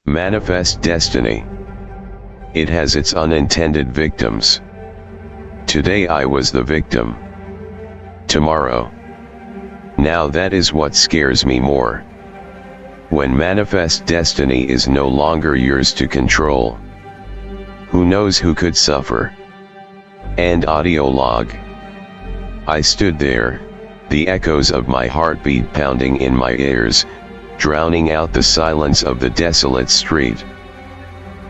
Manifest destiny. It has its unintended victims. Today I was the victim. Tomorrow. Now that is what scares me more. When manifest destiny is no longer yours to control. Who knows who could suffer? End audio log. I stood there, the echoes of my heartbeat pounding in my ears, drowning out the silence of the desolate street.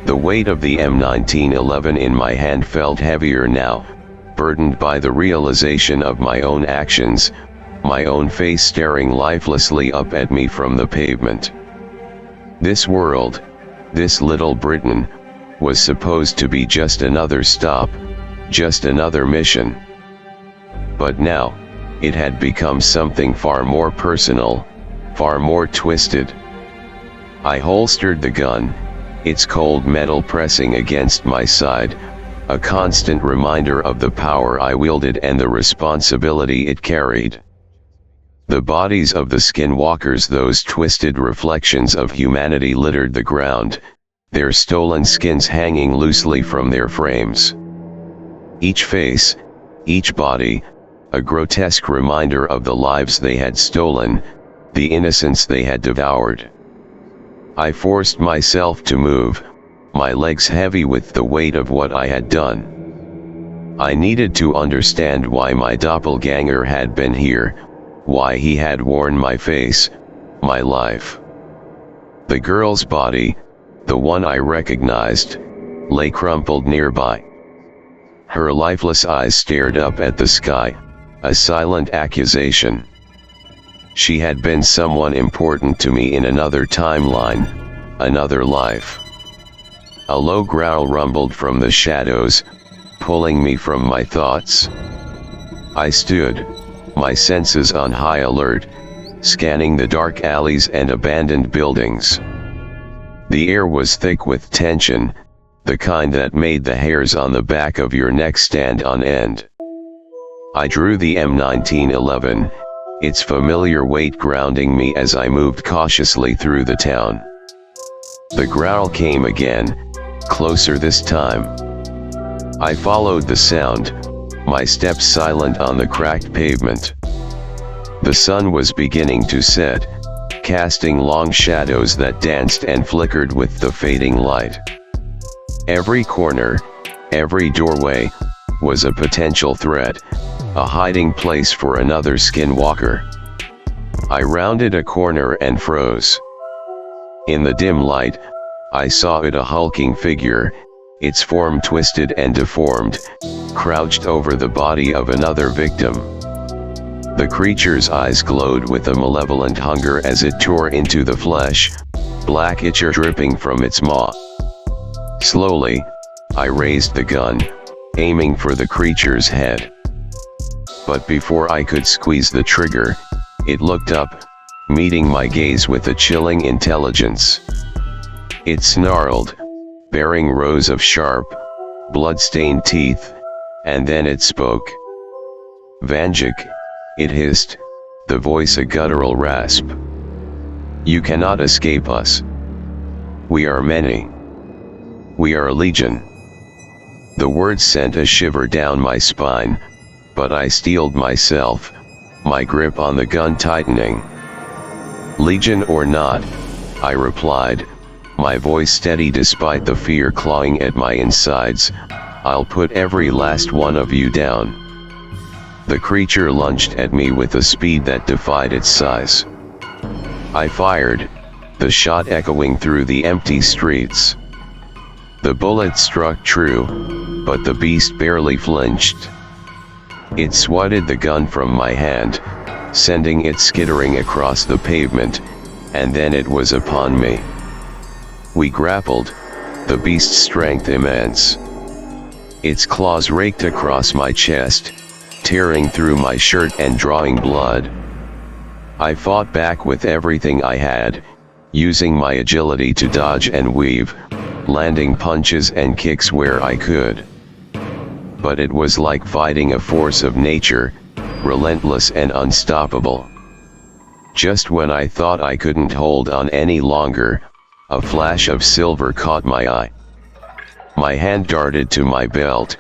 The weight of the M1911 in my hand felt heavier now, burdened by the realization of my own actions, my own face staring lifelessly up at me from the pavement. This world, this little Britain, was supposed to be just another stop, just another mission. But now, it had become something far more personal, far more twisted. I holstered the gun, its cold metal pressing against my side, a constant reminder of the power I wielded and the responsibility it carried. The bodies of the skinwalkers, those twisted reflections of humanity, littered the ground, their stolen skins hanging loosely from their frames. Each face, each body, a grotesque reminder of the lives they had stolen, the innocence they had devoured. I forced myself to move, my legs heavy with the weight of what I had done. I needed to understand why my doppelganger had been here, why he had worn my face, my life. The girl's body, the one I recognized, lay crumpled nearby. Her lifeless eyes stared up at the sky, a silent accusation. She had been someone important to me in another timeline, another life. A low growl rumbled from the shadows, pulling me from my thoughts. I stood, my senses on high alert, scanning the dark alleys and abandoned buildings. The air was thick with tension, the kind that made the hairs on the back of your neck stand on end. I drew the M1911, its familiar weight grounding me as I moved cautiously through the town. The growl came again, closer this time. I followed the sound, my steps silent on the cracked pavement. The sun was beginning to set, casting long shadows that danced and flickered with the fading light. Every corner, every doorway, was a potential threat, a hiding place for another skinwalker. I rounded a corner and froze. In the dim light, I saw it, a hulking figure, its form twisted and deformed, crouched over the body of another victim. The creature's eyes glowed with a malevolent hunger as it tore into the flesh, black ichor dripping from its maw. Slowly, I raised the gun, aiming for the creature's head. But before I could squeeze the trigger, it looked up, meeting my gaze with a chilling intelligence. It snarled, baring rows of sharp, blood-stained teeth, and then it spoke. Vanjik, it hissed, the voice a guttural rasp. You cannot escape us. We are many. We are legion. The words sent a shiver down my spine, but I steeled myself, my grip on the gun tightening. Legion or not, I replied, my voice steady despite the fear clawing at my insides, I'll put every last one of you down. The creature lunged at me with a speed that defied its size. I fired, the shot echoing through the empty streets. The bullet struck true, but the beast barely flinched. It swatted the gun from my hand, sending it skittering across the pavement, and then it was upon me. We grappled, the beast's strength immense. Its claws raked across my chest, tearing through my shirt and drawing blood. I fought back with everything I had, using my agility to dodge and weave, landing punches and kicks where I could. But it was like fighting a force of nature, relentless and unstoppable. Just when I thought I couldn't hold on any longer, a flash of silver caught my eye. My hand darted to my belt,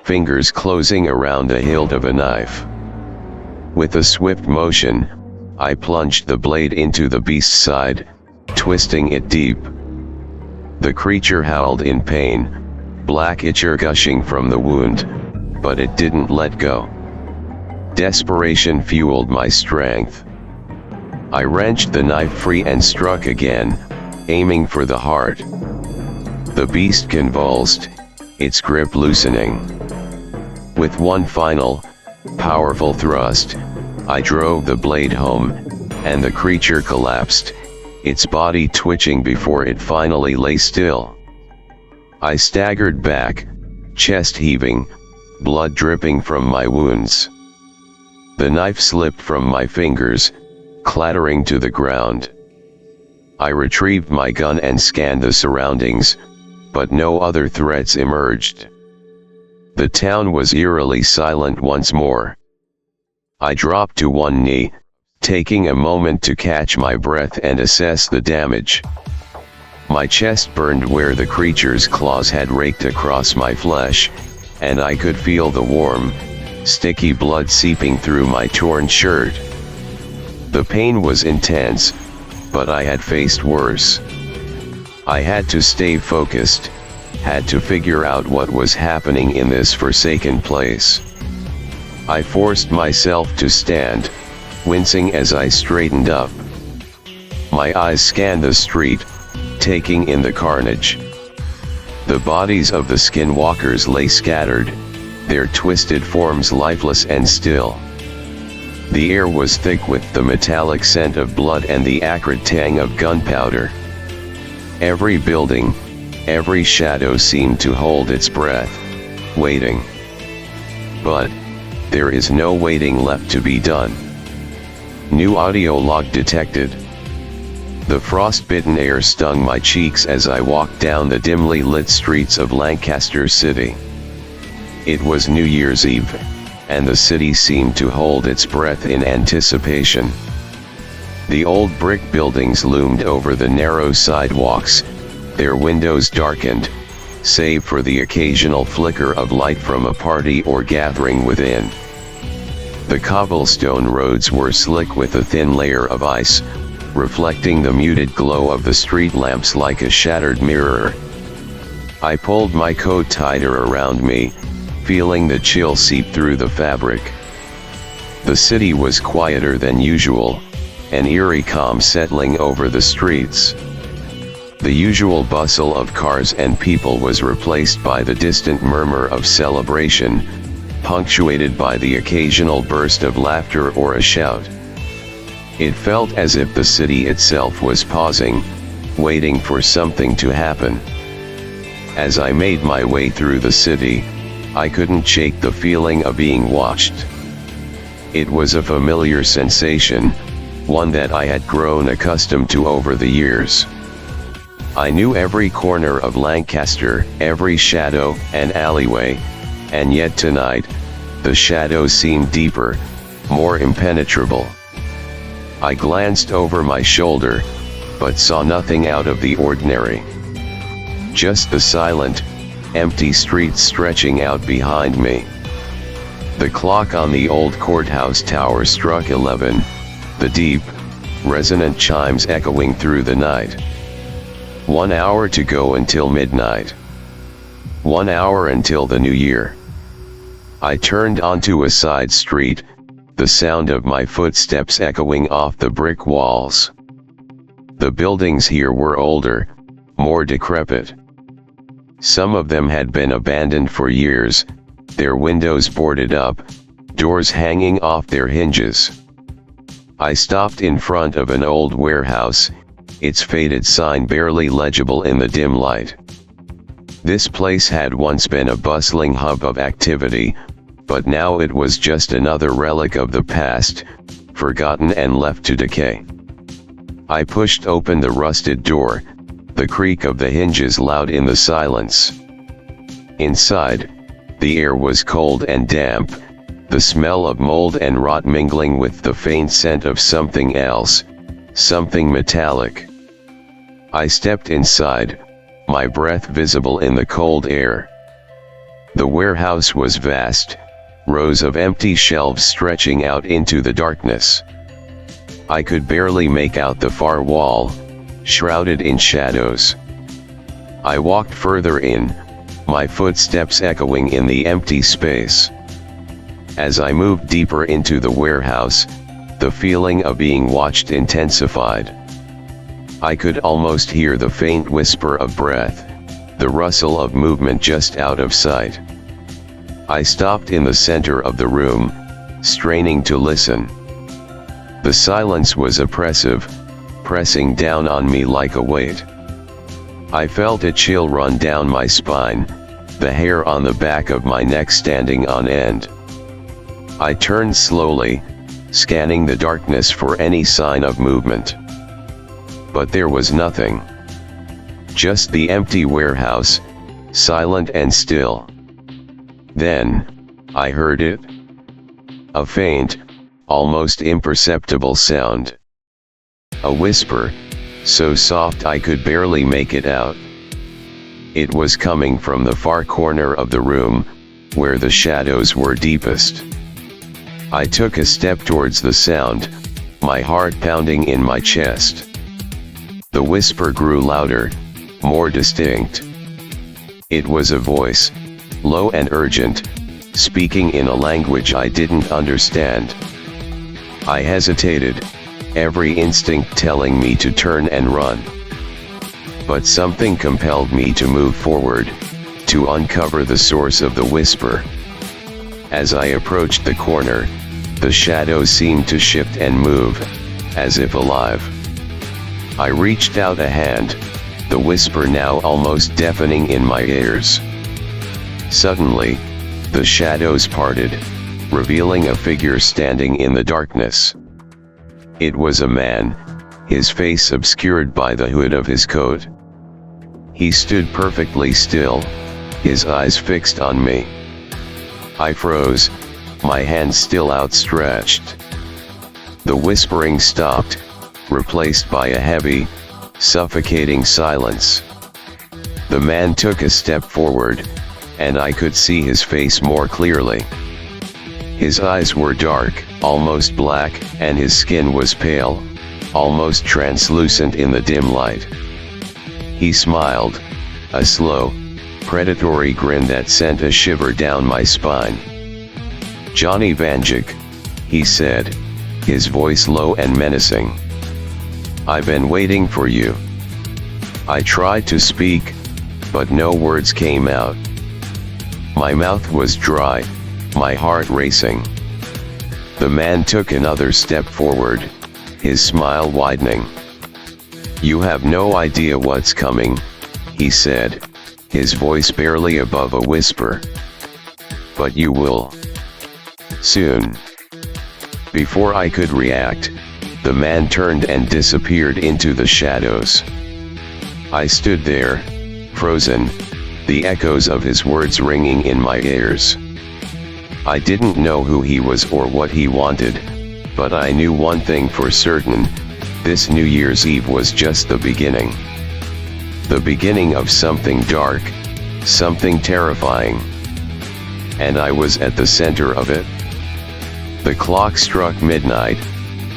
fingers closing around the hilt of a knife. With a swift motion, I plunged the blade into the beast's side, twisting it deep. The creature howled in pain, black ichor gushing from the wound, but it didn't let go. Desperation fueled my strength. I wrenched the knife free and struck again, aiming for the heart. The beast convulsed, its grip loosening. With one final, powerful thrust, I drove the blade home, and the creature collapsed, its body twitching before it finally lay still. I staggered back, chest heaving, blood dripping from my wounds. The knife slipped from my fingers, clattering to the ground. I retrieved my gun and scanned the surroundings, but no other threats emerged. The town was eerily silent once more. I dropped to one knee, taking a moment to catch my breath and assess the damage. My chest burned where the creature's claws had raked across my flesh, and I could feel the warm, sticky blood seeping through my torn shirt. The pain was intense, but I had faced worse. I had to stay focused, had to figure out what was happening in this forsaken place. I forced myself to stand, wincing as I straightened up. My eyes scanned the street, taking in the carnage. The bodies of the skinwalkers lay scattered, their twisted forms lifeless and still. The air was thick with the metallic scent of blood and the acrid tang of gunpowder. Every building, every shadow seemed to hold its breath, waiting. But there is no waiting left to be done. New audio log detected. The frostbitten air stung my cheeks as I walked down the dimly lit streets of Lancaster City. It was New Year's Eve, and the city seemed to hold its breath in anticipation. The old brick buildings loomed over the narrow sidewalks, their windows darkened, save for the occasional flicker of light from a party or gathering within. The cobblestone roads were slick with a thin layer of ice, reflecting the muted glow of the street lamps like a shattered mirror. I pulled my coat tighter around me, feeling the chill seep through the fabric. The city was quieter than usual, an eerie calm settling over the streets. The usual bustle of cars and people was replaced by the distant murmur of celebration, punctuated by the occasional burst of laughter or a shout. It felt as if the city itself was pausing, waiting for something to happen. As I made my way through the city, I couldn't shake the feeling of being watched. It was a familiar sensation, one that I had grown accustomed to over the years. I knew every corner of Lancaster, every shadow and alleyway, and yet tonight, the shadows seemed deeper, more impenetrable. I glanced over my shoulder, but saw nothing out of the ordinary. Just the silent, empty streets stretching out behind me. The clock on the old courthouse tower struck 11, the deep, resonant chimes echoing through the night. 1 hour to go until midnight. 1 hour until the new year. I turned onto a side street, the sound of my footsteps echoing off the brick walls. The buildings here were older, more decrepit. Some of them had been abandoned for years, their windows boarded up, doors hanging off their hinges. I stopped in front of an old warehouse, its faded sign barely legible in the dim light. This place had once been a bustling hub of activity, but now it was just another relic of the past, forgotten and left to decay. I pushed open the rusted door, the creak of the hinges loud in the silence. Inside, the air was cold and damp, the smell of mold and rot mingling with the faint scent of something else, something metallic. I stepped inside, my breath visible in the cold air. The warehouse was vast, rows of empty shelves stretching out into the darkness. I could barely make out the far wall, shrouded in shadows. I walked further in, my footsteps echoing in the empty space. As I moved deeper into the warehouse, the feeling of being watched intensified. I could almost hear the faint whisper of breath, the rustle of movement just out of sight. I stopped in the center of the room, straining to listen. The silence was oppressive, pressing down on me like a weight. I felt a chill run down my spine, the hair on the back of my neck standing on end. I turned slowly, scanning the darkness for any sign of movement. But there was nothing. Just the empty warehouse, silent and still. Then, I heard it. A faint, almost imperceptible sound. A whisper, so soft I could barely make it out. It was coming from the far corner of the room, where the shadows were deepest. I took a step towards the sound, my heart pounding in my chest. The whisper grew louder, more distinct. It was a voice, low and urgent, speaking in a language I didn't understand. I hesitated, every instinct telling me to turn and run. But something compelled me to move forward, to uncover the source of the whisper. As I approached the corner, the shadows seemed to shift and move, as if alive. I reached out a hand, the whisper now almost deafening in my ears. Suddenly, the shadows parted, revealing a figure standing in the darkness. It was a man, his face obscured by the hood of his coat. He stood perfectly still, his eyes fixed on me. I froze, my hands still outstretched. The whispering stopped, replaced by a heavy, suffocating silence. The man took a step forward, and I could see his face more clearly. His eyes were dark, almost black, and his skin was pale, almost translucent in the dim light. He smiled, a slow, predatory grin that sent a shiver down my spine. "Johnny Vanjik," he said, his voice low and menacing. "I've been waiting for you." I tried to speak, but no words came out. My mouth was dry, my heart racing. The man took another step forward, his smile widening. "You have no idea what's coming," he said, his voice barely above a whisper. "But you will. Soon." Before I could react, the man turned and disappeared into the shadows. I stood there, frozen, the echoes of his words ringing in my ears. I didn't know who he was or what he wanted, but I knew one thing for certain: this New Year's Eve was just the beginning. The beginning of something dark, something terrifying. And I was at the center of it. The clock struck midnight,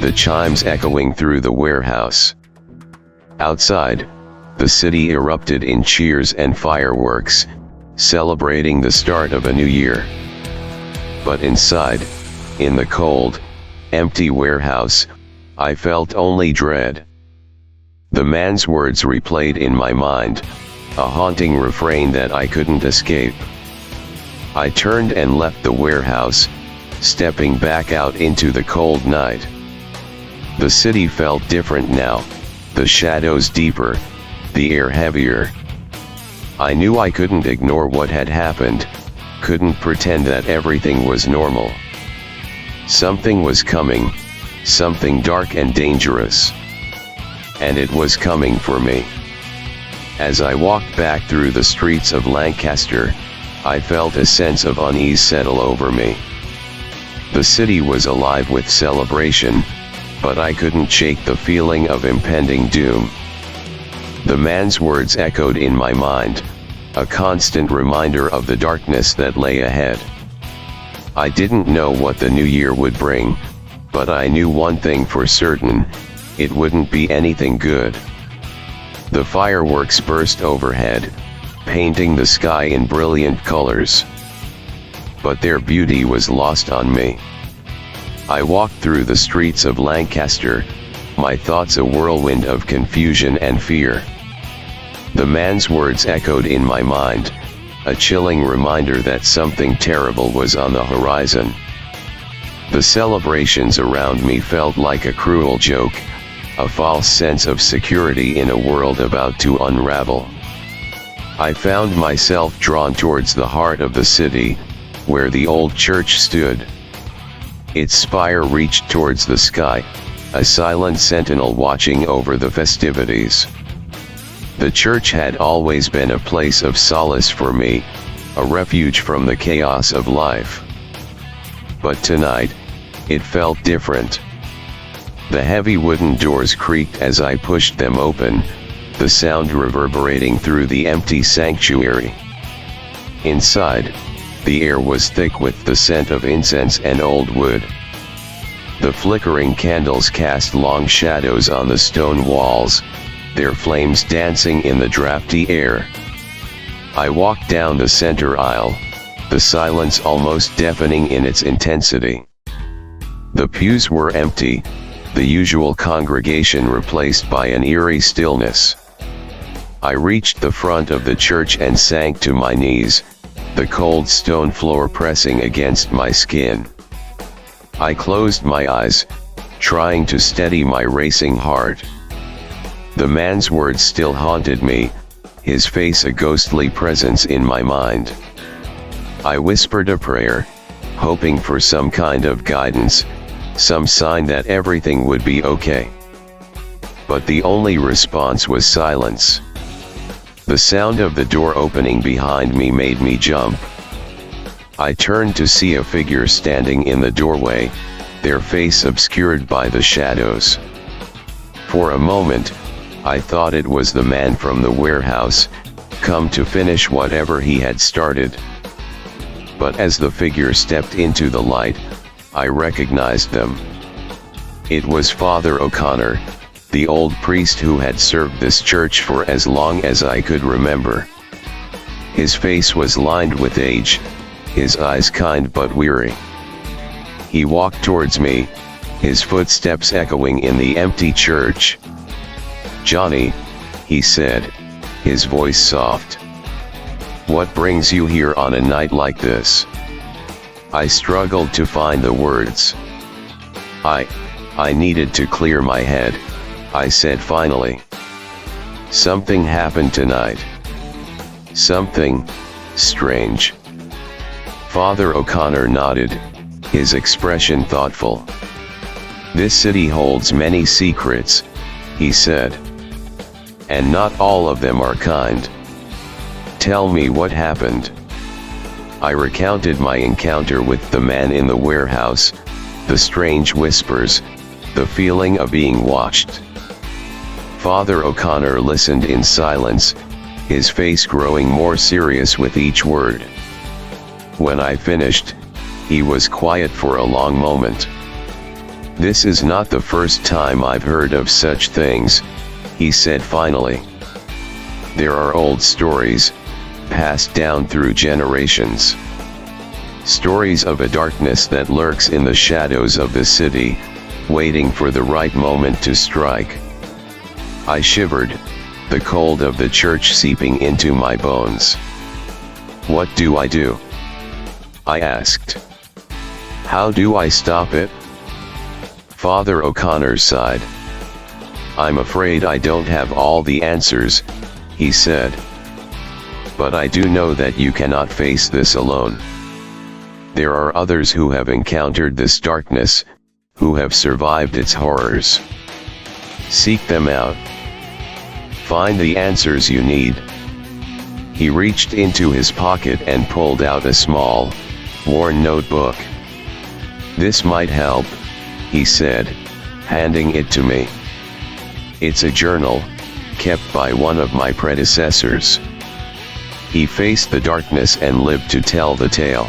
the chimes echoing through the warehouse. Outside, the city erupted in cheers and fireworks, celebrating the start of a new year. But inside, in the cold, empty warehouse, I felt only dread. The man's words replayed in my mind, a haunting refrain that I couldn't escape. I turned and left the warehouse, stepping back out into the cold night. The city felt different now, the shadows deeper, the air heavier. I knew I couldn't ignore what had happened, couldn't pretend that everything was normal. Something was coming, something dark and dangerous. And it was coming for me. As I walked back through the streets of Lancaster, I felt a sense of unease settle over me. The city was alive with celebration, but I couldn't shake the feeling of impending doom. The man's words echoed in my mind, a constant reminder of the darkness that lay ahead. I didn't know what the new year would bring, but I knew one thing for certain: it wouldn't be anything good. The fireworks burst overhead, painting the sky in brilliant colors. But their beauty was lost on me. I walked through the streets of Lancaster, my thoughts a whirlwind of confusion and fear. The man's words echoed in my mind, a chilling reminder that something terrible was on the horizon. The celebrations around me felt like a cruel joke, a false sense of security in a world about to unravel. I found myself drawn towards the heart of the city, where the old church stood. Its spire reached towards the sky, a silent sentinel watching over the festivities. The church had always been a place of solace for me, a refuge from the chaos of life. But tonight, it felt different. The heavy wooden doors creaked as I pushed them open, the sound reverberating through the empty sanctuary. Inside, the air was thick with the scent of incense and old wood. The flickering candles cast long shadows on the stone walls, their flames dancing in the drafty air. I walked down the center aisle, the silence almost deafening in its intensity. The pews were empty, the usual congregation replaced by an eerie stillness. I reached the front of the church and sank to my knees, the cold stone floor pressing against my skin. I closed my eyes, trying to steady my racing heart. The man's words still haunted me, his face a ghostly presence in my mind. I whispered a prayer, hoping for some kind of guidance, some sign that everything would be okay. But the only response was silence. The sound of the door opening behind me made me jump. I turned to see a figure standing in the doorway, their face obscured by the shadows. For a moment, I thought it was the man from the warehouse, come to finish whatever he had started. But as the figure stepped into the light, I recognized them. It was Father O'Connor, the old priest who had served this church for as long as I could remember. His face was lined with age, his eyes kind but weary. He walked towards me, his footsteps echoing in the empty church. "Johnny," he said, his voice soft. "What brings you here on a night like this?" I struggled to find the words. I needed to clear my head," I said finally. "Something happened tonight. Something strange." Father O'Connor nodded, his expression thoughtful. "This city holds many secrets," he said. "And not all of them are kind. Tell me what happened." I recounted my encounter with the man in the warehouse, the strange whispers, the feeling of being watched. Father O'Connor listened in silence, his face growing more serious with each word. When I finished, he was quiet for a long moment. "This is not the first time I've heard of such things," he said finally. "There are old stories, passed down through generations. Stories of a darkness that lurks in the shadows of the city, waiting for the right moment to strike." I shivered, the cold of the church seeping into my bones. "What do I do?" I asked. "How do I stop it?" Father O'Connor sighed. "I'm afraid I don't have all the answers," he said. "But I do know that you cannot face this alone. There are others who have encountered this darkness, who have survived its horrors. Seek them out. Find the answers you need." He reached into his pocket and pulled out a small, worn notebook. "This might help," he said, handing it to me. "It's a journal, kept by one of my predecessors. He faced the darkness and lived to tell the tale.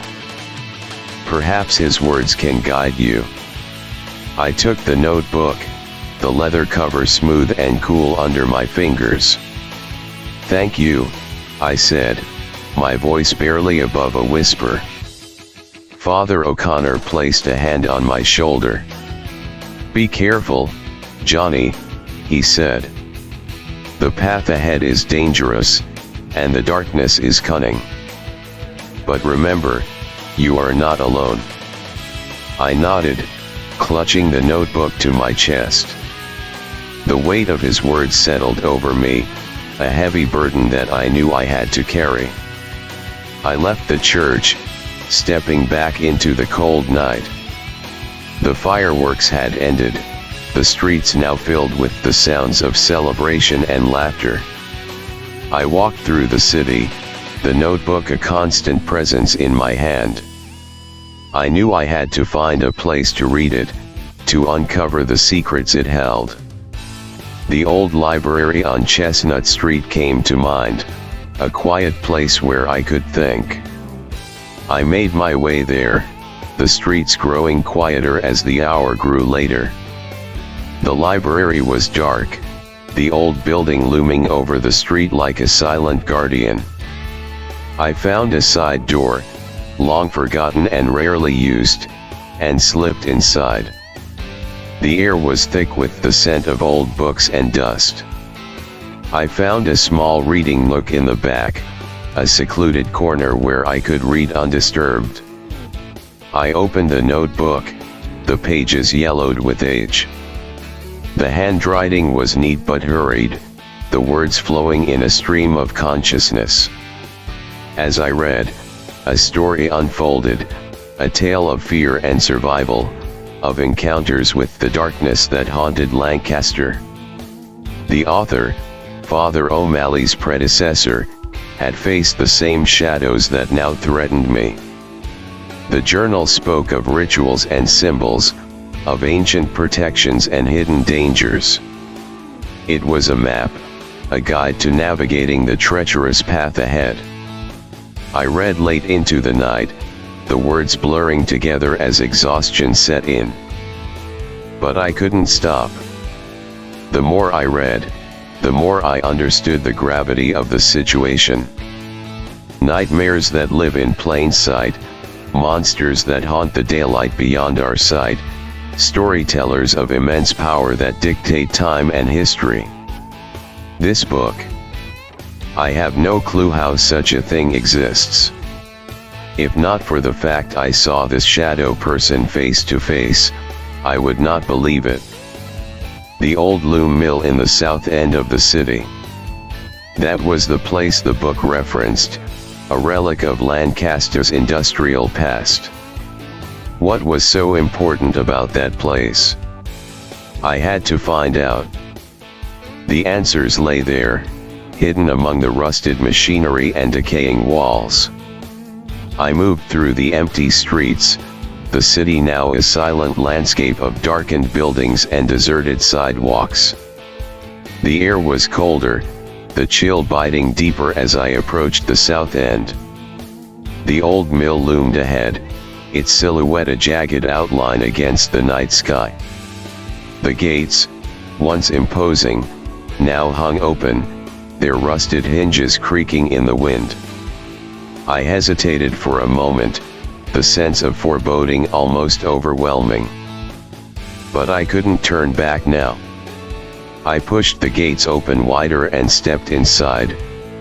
Perhaps his words can guide you. I took the notebook, the leather cover smooth and cool under my fingers. "Thank you," I said, my voice barely above a whisper. Father O'Connor placed a hand on my shoulder. "Be careful, Johnny," he said. "The path ahead is dangerous, and the darkness is cunning. But remember, you are not alone." I nodded, clutching the notebook to my chest. The weight of his words settled over me, a heavy burden that I knew I had to carry. I left the church, stepping back into the cold night. The fireworks had ended, the streets now filled with the sounds of celebration and laughter. I walked through the city, the notebook a constant presence in my hand. I knew I had to find a place to read it, to uncover the secrets it held. The old library on Chestnut Street came to mind, a quiet place where I could think. I made my way there, the streets growing quieter as the hour grew later. The library was dark, the old building looming over the street like a silent guardian. I found a side door, long forgotten and rarely used, and slipped inside. The air was thick with the scent of old books and dust. I found a small reading nook in the back, a secluded corner where I could read undisturbed. I opened the notebook, the pages yellowed with age. The handwriting was neat but hurried, the words flowing in a stream of consciousness. As I read, a story unfolded, a tale of fear and survival, of encounters with the darkness that haunted Lancaster. The author, Father O'Malley's predecessor, had faced the same shadows that now threatened me. The journal spoke of rituals and symbols, of ancient protections and hidden dangers. It was a map, a guide to navigating the treacherous path ahead. I read late into the night, the words blurring together as exhaustion set in. But I couldn't stop. The more I read, the more I understood the gravity of the situation. Nightmares that live in plain sight, monsters that haunt the daylight beyond our sight, storytellers of immense power that dictate time and history. This book. I have no clue how such a thing exists. If not for the fact I saw this shadow person face to face, I would not believe it. The old loom mill in the south end of the city. That was the place the book referenced, a relic of Lancaster's industrial past. What was so important about that place? I had to find out. The answers lay there, hidden among the rusted machinery and decaying walls. I moved through the empty streets, the city now a silent landscape of darkened buildings and deserted sidewalks. The air was colder, the chill biting deeper as I approached the south end. The old mill loomed ahead, its silhouette a jagged outline against the night sky. The gates, once imposing, now hung open, their rusted hinges creaking in the wind. I hesitated for a moment, the sense of foreboding almost overwhelming. But I couldn't turn back now. I pushed the gates open wider and stepped inside,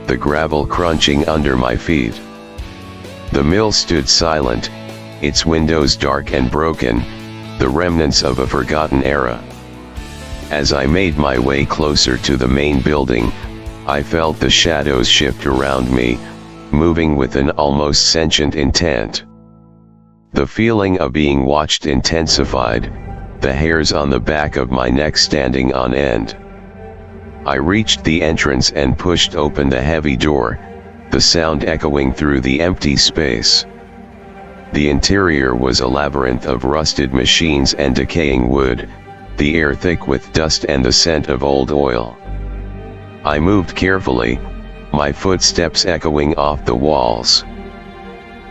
the gravel crunching under my feet. The mill stood silent, its windows dark and broken, the remnants of a forgotten era. As I made my way closer to the main building, I felt the shadows shift around me, moving with an almost sentient intent. The feeling of being watched intensified, the hairs on the back of my neck standing on end. I reached the entrance and pushed open the heavy door, the sound echoing through the empty space. The interior was a labyrinth of rusted machines and decaying wood, the air thick with dust and the scent of old oil. I moved carefully, my footsteps echoing off the walls.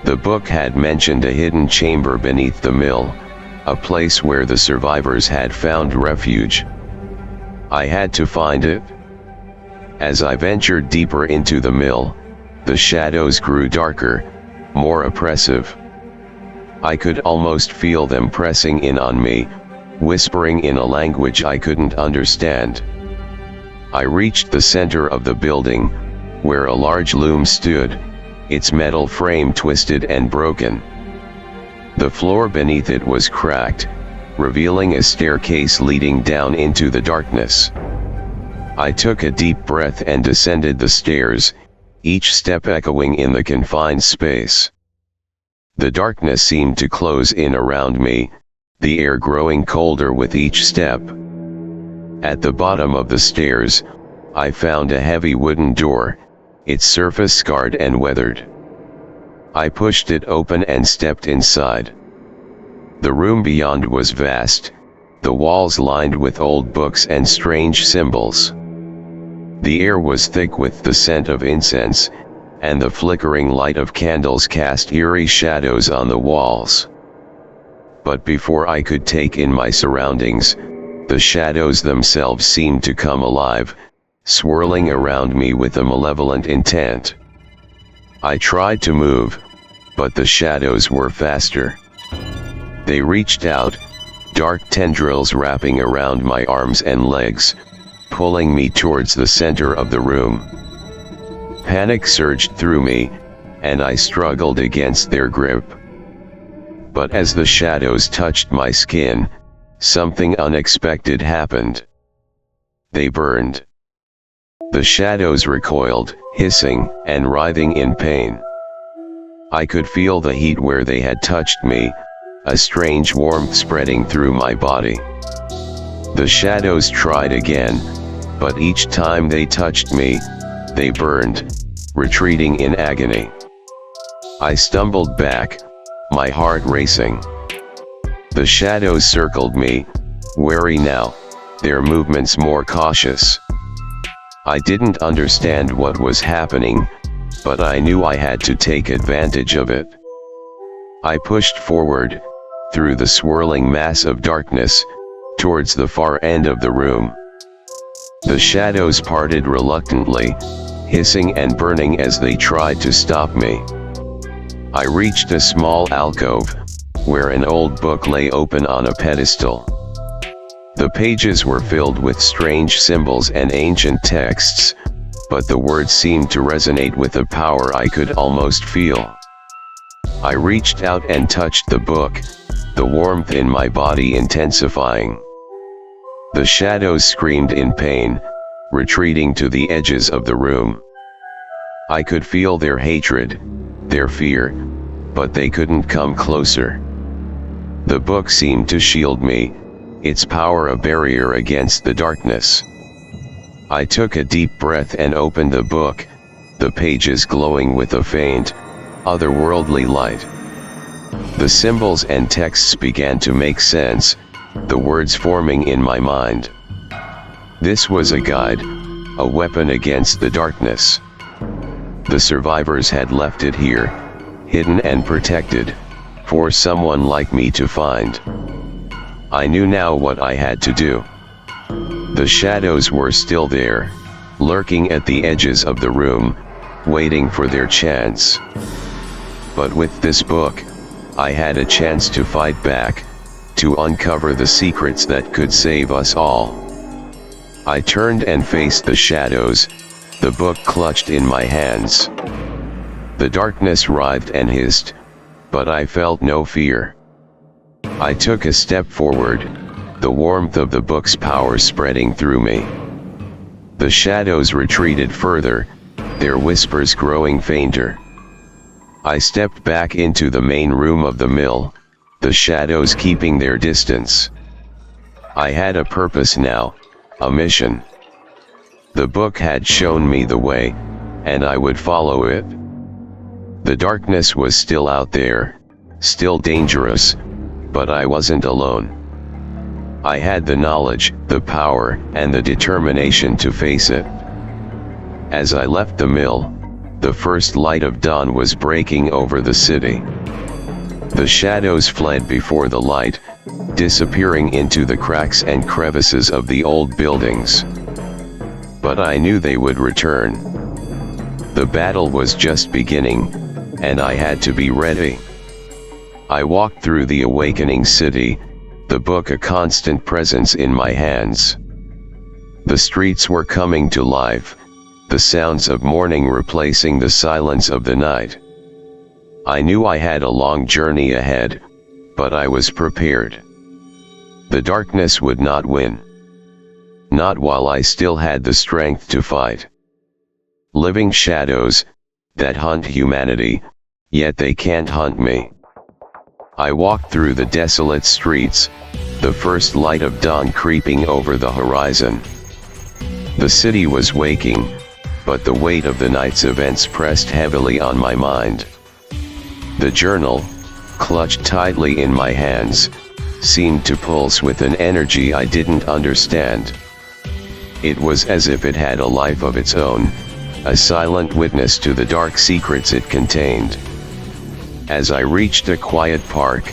The book had mentioned a hidden chamber beneath the mill, a place where the survivors had found refuge. I had to find it. As I ventured deeper into the mill, the shadows grew darker, more oppressive. I could almost feel them pressing in on me, whispering in a language I couldn't understand. I reached the center of the building, where a large loom stood, its metal frame twisted and broken. The floor beneath it was cracked, revealing a staircase leading down into the darkness. I took a deep breath and descended the stairs, each step echoing in the confined space. The darkness seemed to close in around me, the air growing colder with each step. At the bottom of the stairs, I found a heavy wooden door, its surface scarred and weathered. I pushed it open and stepped inside. The room beyond was vast, the walls lined with old books and strange symbols. The air was thick with the scent of incense, and the flickering light of candles cast eerie shadows on the walls. But before I could take in my surroundings, the shadows themselves seemed to come alive, swirling around me with a malevolent intent. I tried to move, but the shadows were faster. They reached out, dark tendrils wrapping around my arms and legs, pulling me towards the center of the room. Panic surged through me, and I struggled against their grip. But as the shadows touched my skin, something unexpected happened. They burned. The shadows recoiled, hissing and writhing in pain. I could feel the heat where they had touched me, a strange warmth spreading through my body. The shadows tried again, but each time they touched me, they burned, retreating in agony. I stumbled back, my heart racing. The shadows circled me, wary now, their movements more cautious. I didn't understand what was happening, but I knew I had to take advantage of it. I pushed forward, through the swirling mass of darkness, towards the far end of the room. The shadows parted reluctantly, hissing and burning as they tried to stop me. I reached a small alcove, where an old book lay open on a pedestal. The pages were filled with strange symbols and ancient texts, but the words seemed to resonate with a power I could almost feel. I reached out and touched the book, the warmth in my body intensifying. The shadows screamed in pain, retreating to the edges of the room. I could feel their hatred, their fear, but they couldn't come closer. The book seemed to shield me, its power a barrier against the darkness. I took a deep breath and opened the book, the pages glowing with a faint, otherworldly light. The symbols and texts began to make sense, the words forming in my mind. This was a guide, a weapon against the darkness. The survivors had left it here, hidden and protected, for someone like me to find. I knew now what I had to do. The shadows were still there, lurking at the edges of the room, waiting for their chance. But with this book, I had a chance to fight back, to uncover the secrets that could save us all. I turned and faced the shadows, the book clutched in my hands. The darkness writhed and hissed, but I felt no fear. I took a step forward, the warmth of the book's power spreading through me. The shadows retreated further, their whispers growing fainter. I stepped back into the main room of the mill, the shadows keeping their distance. I had a purpose now, a mission. The book had shown me the way, and I would follow it. The darkness was still out there, still dangerous, but I wasn't alone. I had the knowledge, the power, and the determination to face it. As I left the mill, the first light of dawn was breaking over the city. The shadows fled before the light, disappearing into the cracks and crevices of the old buildings. But I knew they would return. The battle was just beginning, and I had to be ready. I walked through the awakening city, the book a constant presence in my hands. The streets were coming to life, the sounds of morning replacing the silence of the night. I knew I had a long journey ahead, but I was prepared. The darkness would not win. Not while I still had the strength to fight. Living shadows, that hunt humanity, yet they can't hunt me. I walked through the desolate streets, the first light of dawn creeping over the horizon. The city was waking, but the weight of the night's events pressed heavily on my mind. The journal, clutched tightly in my hands, seemed to pulse with an energy I didn't understand. It was as if it had a life of its own, a silent witness to the dark secrets it contained. As I reached a quiet park,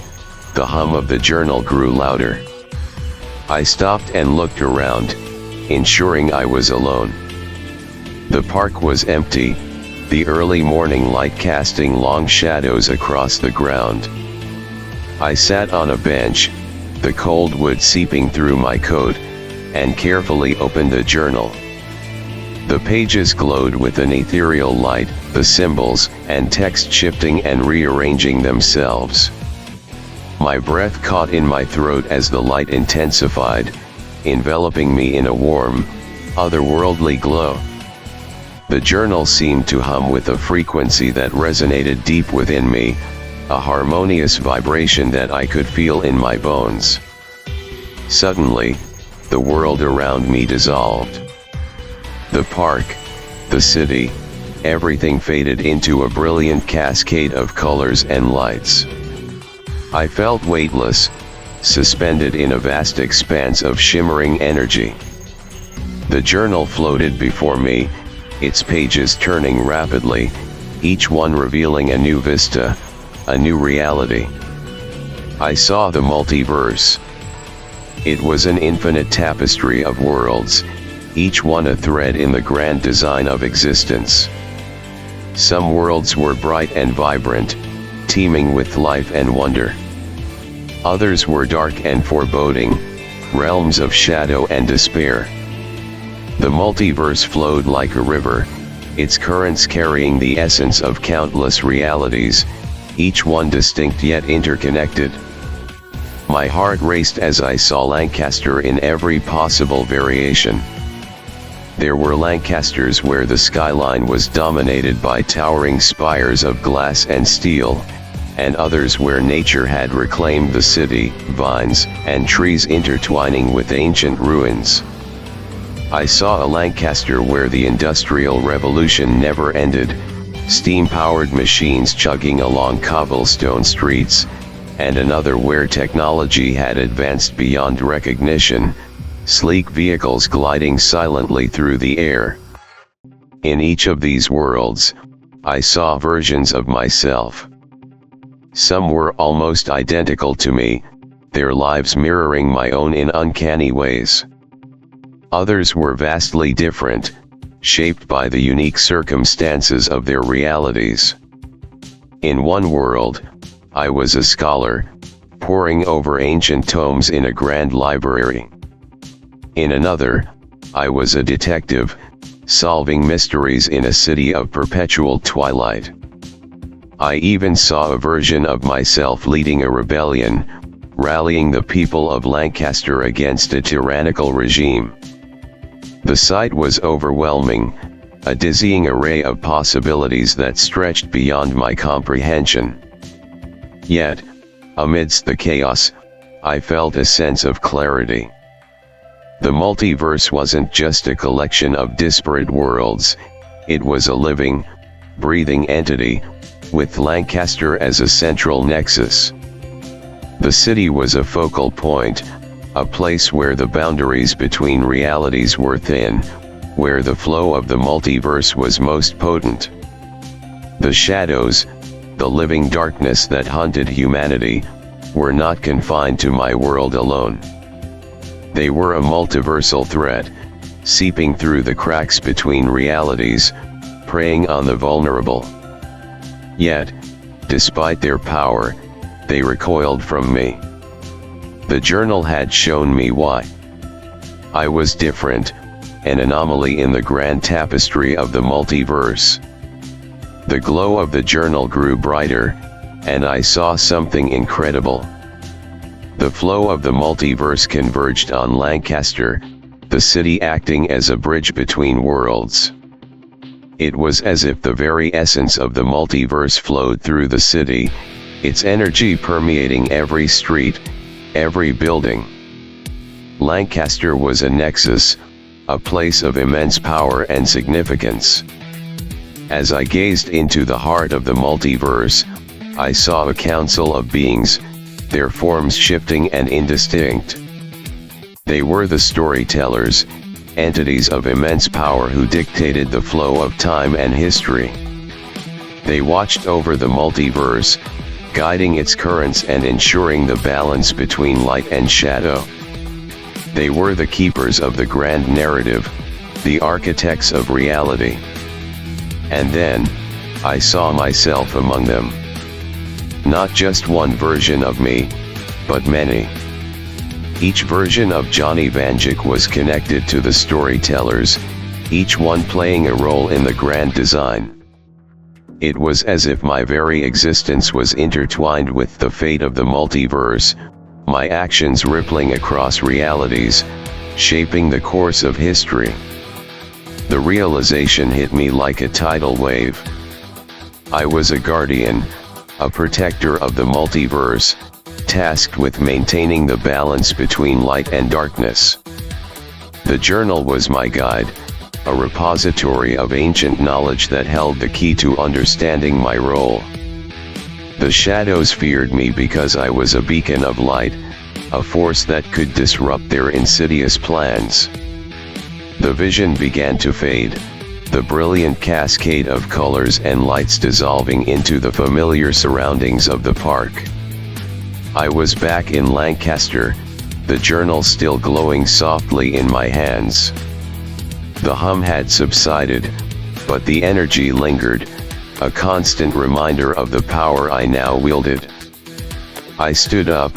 the hum of the journal grew louder. I stopped and looked around, ensuring I was alone. The park was empty, the early morning light casting long shadows across the ground. I sat on a bench, the cold wood seeping through my coat, and carefully opened the journal. The pages glowed with an ethereal light, the symbols and text shifting and rearranging themselves. My breath caught in my throat as the light intensified, enveloping me in a warm, otherworldly glow. The journal seemed to hum with a frequency that resonated deep within me, a harmonious vibration that I could feel in my bones. Suddenly, the world around me dissolved. The park, the city, everything faded into a brilliant cascade of colors and lights. I felt weightless, suspended in a vast expanse of shimmering energy. The journal floated before me, its pages turning rapidly, each one revealing a new vista, a new reality. I saw the multiverse. It was an infinite tapestry of worlds, each one a thread in the grand design of existence. Some worlds were bright and vibrant, teeming with life and wonder. Others were dark and foreboding, realms of shadow and despair. The multiverse flowed like a river, its currents carrying the essence of countless realities, each one distinct yet interconnected. My heart raced as I saw Lancaster in every possible variation. There were Lancasters where the skyline was dominated by towering spires of glass and steel, and others where nature had reclaimed the city, vines and trees intertwining with ancient ruins. I saw a Lancaster where the Industrial Revolution never ended, steam-powered machines chugging along cobblestone streets, and another where technology had advanced beyond recognition, sleek vehicles gliding silently through the air. In each of these worlds, I saw versions of myself. Some were almost identical to me, their lives mirroring my own in uncanny ways. Others were vastly different, shaped by the unique circumstances of their realities. In one world, I was a scholar, poring over ancient tomes in a grand library. In another, I was a detective, solving mysteries in a city of perpetual twilight. I even saw a version of myself leading a rebellion, rallying the people of Lancaster against a tyrannical regime. The sight was overwhelming, a dizzying array of possibilities that stretched beyond my comprehension. Yet, amidst the chaos, I felt a sense of clarity. The multiverse wasn't just a collection of disparate worlds, it was a living, breathing entity, with Lancaster as a central nexus. The city was a focal point, a place where the boundaries between realities were thin, where the flow of the multiverse was most potent. The shadows, the living darkness that hunted humanity, were not confined to my world alone. They were a multiversal threat, seeping through the cracks between realities, preying on the vulnerable. Yet, despite their power, they recoiled from me. The journal had shown me why. I was different, an anomaly in the grand tapestry of the multiverse. The glow of the journal grew brighter, and I saw something incredible. The flow of the multiverse converged on Lancaster, the city acting as a bridge between worlds. It was as if the very essence of the multiverse flowed through the city, its energy permeating every street, every building. Lancaster was a nexus, a place of immense power and significance. As I gazed into the heart of the multiverse, I saw a council of beings, their forms shifting and indistinct. They were the storytellers, entities of immense power who dictated the flow of time and history. They watched over the multiverse, guiding its currents and ensuring the balance between light and shadow. They were the keepers of the grand narrative, the architects of reality. And then, I saw myself among them. Not just one version of me, but many. Each version of Johnny Vanjik was connected to the storytellers, each one playing a role in the grand design. It was as if my very existence was intertwined with the fate of the multiverse, my actions rippling across realities, shaping the course of history. The realization hit me like a tidal wave. I was a guardian, a protector of the multiverse, tasked with maintaining the balance between light and darkness. The journal was my guide, a repository of ancient knowledge that held the key to understanding my role. The shadows feared me because I was a beacon of light, a force that could disrupt their insidious plans. The vision began to fade, the brilliant cascade of colors and lights dissolving into the familiar surroundings of the park. I was back in Lancaster, the journal still glowing softly in my hands. The hum had subsided, but the energy lingered, a constant reminder of the power I now wielded. I stood up,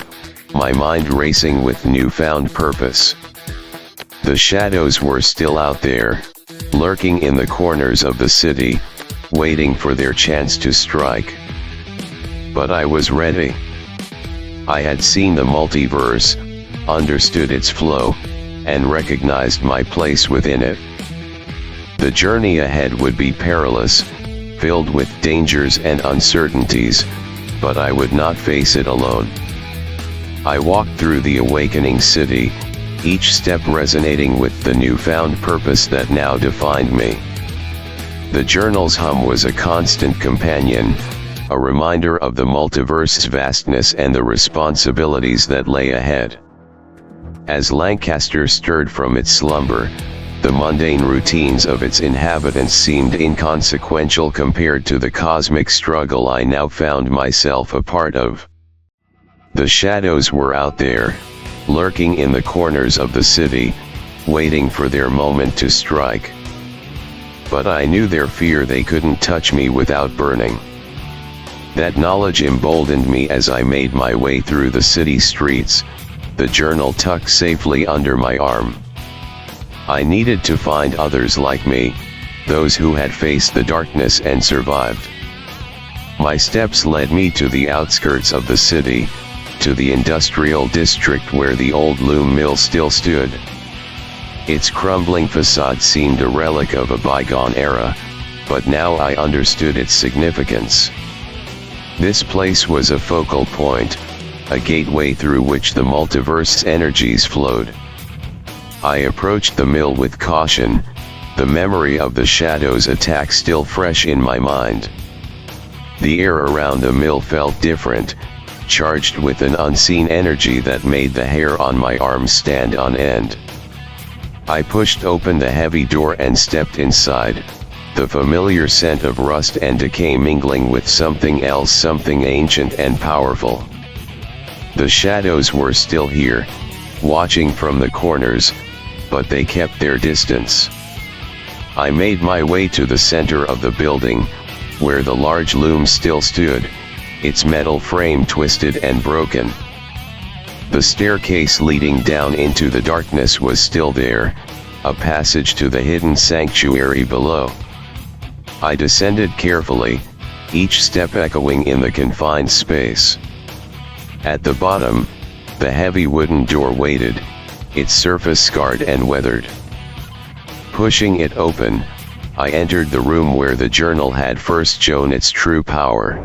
my mind racing with newfound purpose. The shadows were still out there, lurking in the corners of the city, waiting for their chance to strike. But I was ready. I had seen the multiverse, understood its flow, and recognized my place within it. The journey ahead would be perilous, filled with dangers and uncertainties, but I would not face it alone. I walked through the awakening city, each step resonating with the newfound purpose that now defined me. The journal's hum was a constant companion, a reminder of the multiverse's vastness and the responsibilities that lay ahead. As Lancaster stirred from its slumber, the mundane routines of its inhabitants seemed inconsequential compared to the cosmic struggle I now found myself a part of. The shadows were out there, lurking in the corners of the city, waiting for their moment to strike. But I knew their fear they couldn't touch me without burning. That knowledge emboldened me as I made my way through the city streets, the journal tucked safely under my arm. I needed to find others like me, those who had faced the darkness and survived. My steps led me to the outskirts of the city, to the industrial district where the old loom mill still stood. Its crumbling facade seemed a relic of a bygone era, but now I understood its significance. This place was a focal point, a gateway through which the multiverse's energies flowed. I approached the mill with caution, the memory of the shadow's attack still fresh in my mind. The air around the mill felt different, charged with an unseen energy that made the hair on my arms stand on end. I pushed open the heavy door and stepped inside, the familiar scent of rust and decay mingling with something else, something ancient and powerful. The shadows were still here, watching from the corners, but they kept their distance. I made my way to the center of the building, where the large loom still stood, its metal frame twisted and broken. The staircase leading down into the darkness was still there, a passage to the hidden sanctuary below. I descended carefully, each step echoing in the confined space. At the bottom, the heavy wooden door waited, its surface scarred and weathered. Pushing it open, I entered the room where the journal had first shown its true power.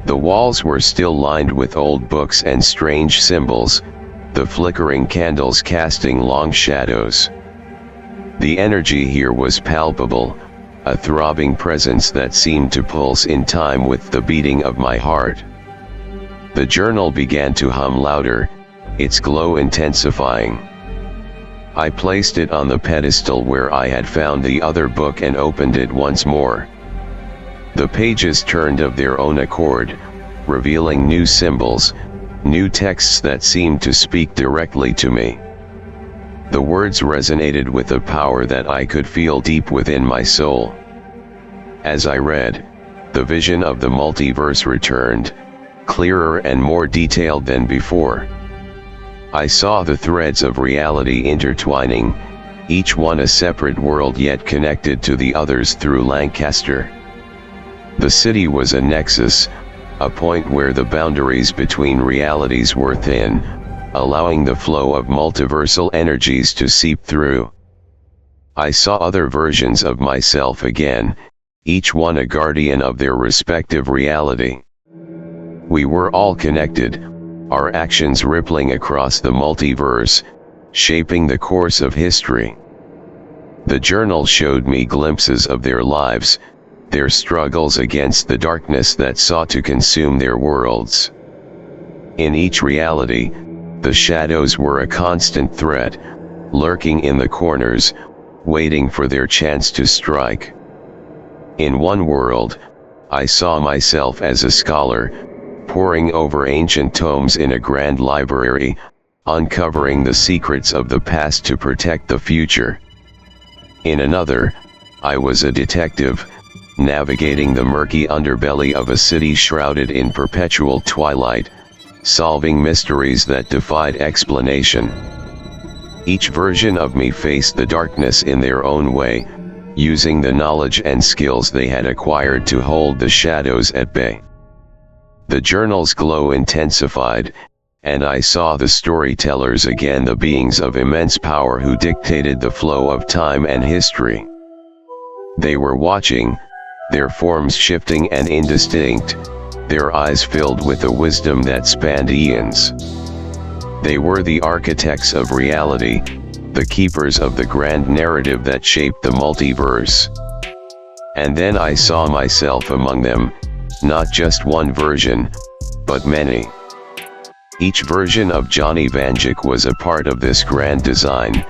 The walls were still lined with old books and strange symbols, the flickering candles casting long shadows. The energy here was palpable, a throbbing presence that seemed to pulse in time with the beating of my heart. The journal began to hum louder, its glow intensifying. I placed it on the pedestal where I had found the other book and opened it once more. The pages turned of their own accord, revealing new symbols, new texts that seemed to speak directly to me. The words resonated with a power that I could feel deep within my soul. As I read, the vision of the multiverse returned, clearer and more detailed than before. I saw the threads of reality intertwining, each one a separate world yet connected to the others through Lancaster. The city was a nexus, a point where the boundaries between realities were thin, allowing the flow of multiversal energies to seep through. I saw other versions of myself again, each one a guardian of their respective reality. We were all connected, our actions rippling across the multiverse, shaping the course of history. The journal showed me glimpses of their lives, their struggles against the darkness that sought to consume their worlds. In each reality, the shadows were a constant threat, lurking in the corners, waiting for their chance to strike. In one world, I saw myself as a scholar, poring over ancient tomes in a grand library, uncovering the secrets of the past to protect the future. In another, I was a detective, navigating the murky underbelly of a city shrouded in perpetual twilight, solving mysteries that defied explanation. Each version of me faced the darkness in their own way, using the knowledge and skills they had acquired to hold the shadows at bay. The journal's glow intensified, and I saw the storytellers again, the beings of immense power who dictated the flow of time and history. They were watching, their forms shifting and indistinct, their eyes filled with a wisdom that spanned eons. They were the architects of reality, the keepers of the grand narrative that shaped the multiverse. And then I saw myself among them, not just one version, but many. Each version of Johnny Vanjik was a part of this grand design,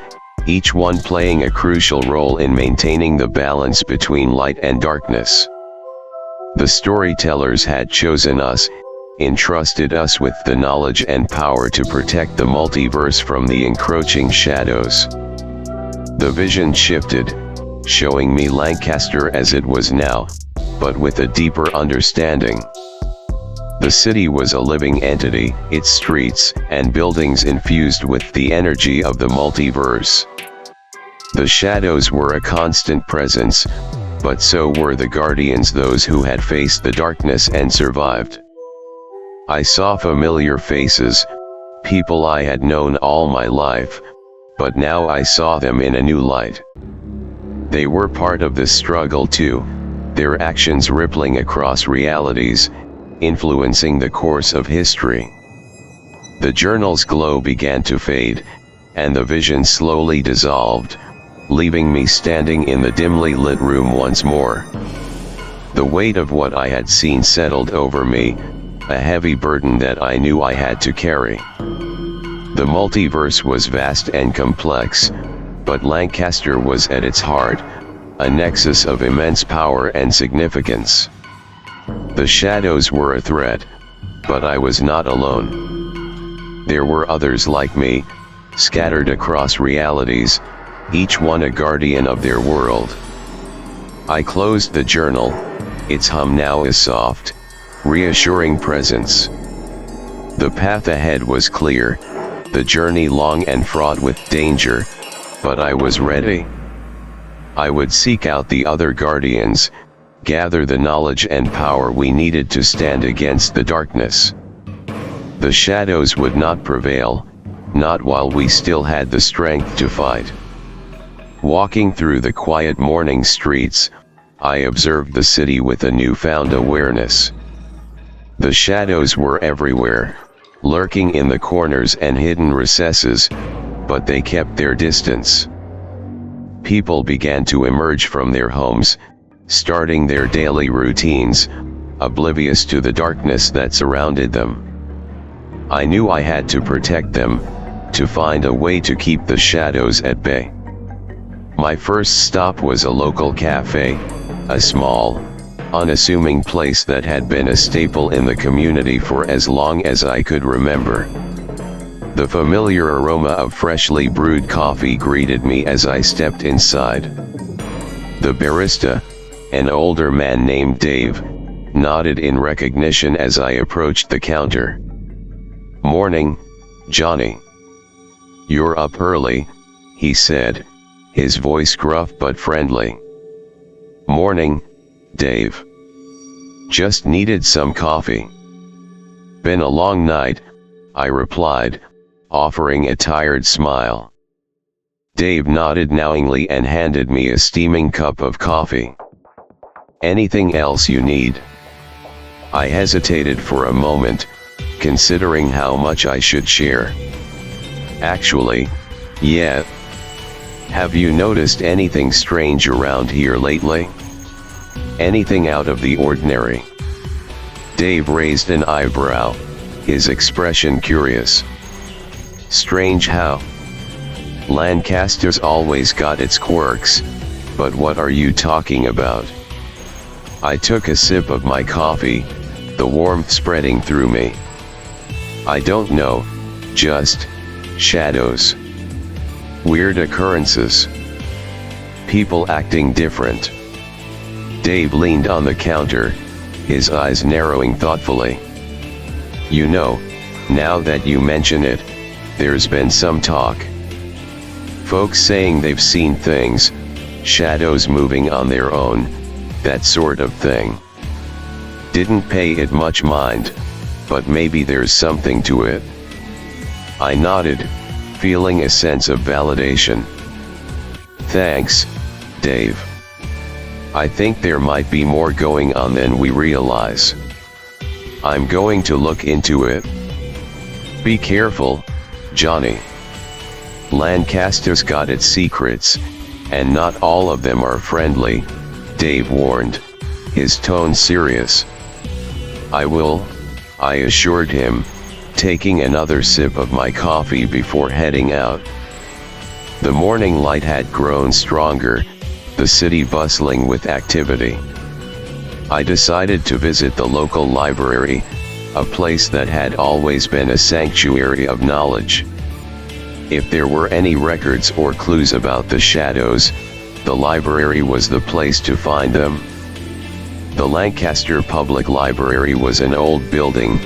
each one playing a crucial role in maintaining the balance between light and darkness. The storytellers had chosen us, entrusted us with the knowledge and power to protect the multiverse from the encroaching shadows. The vision shifted, showing me Lancaster as it was now, but with a deeper understanding. The city was a living entity, its streets and buildings infused with the energy of the multiverse. The shadows were a constant presence, but so were the guardians, those who had faced the darkness and survived. I saw familiar faces, people I had known all my life, but now I saw them in a new light. They were part of this struggle too, their actions rippling across realities, influencing the course of history. The journal's glow began to fade, and the vision slowly dissolved, leaving me standing in the dimly lit room once more. The weight of what I had seen settled over me, a heavy burden that I knew I had to carry. The multiverse was vast and complex, but Lancaster was at its heart, a nexus of immense power and significance. The shadows were a threat, but I was not alone. There were others like me, scattered across realities, each one a guardian of their world. I closed the journal, its hum now a soft, reassuring presence. The path ahead was clear, the journey long and fraught with danger, but I was ready. I would seek out the other guardians, gather the knowledge and power we needed to stand against the darkness. The shadows would not prevail, not while we still had the strength to fight. Walking through the quiet morning streets, I observed the city with a newfound awareness. The shadows were everywhere, lurking in the corners and hidden recesses, but they kept their distance. People began to emerge from their homes, starting their daily routines, oblivious to the darkness that surrounded them. I knew I had to protect them, to find a way to keep the shadows at bay. My first stop was a local cafe, a small, unassuming place that had been a staple in the community for as long as I could remember. The familiar aroma of freshly brewed coffee greeted me as I stepped inside. The barista, an older man named Dave, nodded in recognition as I approached the counter. "Morning, Johnny. You're up early," he said, his voice gruff but friendly. "Morning, Dave. Just needed some coffee." "Been a long night," I replied, offering a tired smile. Dave nodded knowingly and handed me a steaming cup of coffee. "Anything else you need?" I hesitated for a moment, considering how much I should share. "Actually, yeah. Have you noticed anything strange around here lately? Anything out of the ordinary?" Dave raised an eyebrow, his expression curious. "Strange how? Lancaster's always got its quirks, but what are you talking about?" I took a sip of my coffee, the warmth spreading through me. "I don't know, just shadows. Weird occurrences. People acting different." Dave leaned on the counter, his eyes narrowing thoughtfully. "You know, now that you mention it, there's been some talk. Folks saying they've seen things, shadows moving on their own, that sort of thing. Didn't pay it much mind, but maybe there's something to it." I nodded, feeling a sense of validation. "Thanks, Dave. I think there might be more going on than we realize. I'm going to look into it. Be careful, Johnny. Lancaster's got its secrets, and not all of them are friendly," Dave warned, his tone serious. "I will," I assured him, taking another sip of my coffee before heading out. The morning light had grown stronger, the city bustling with activity. I decided to visit the local library, a place that had always been a sanctuary of knowledge. If there were any records or clues about the shadows, the library was the place to find them. The Lancaster Public Library was an old building,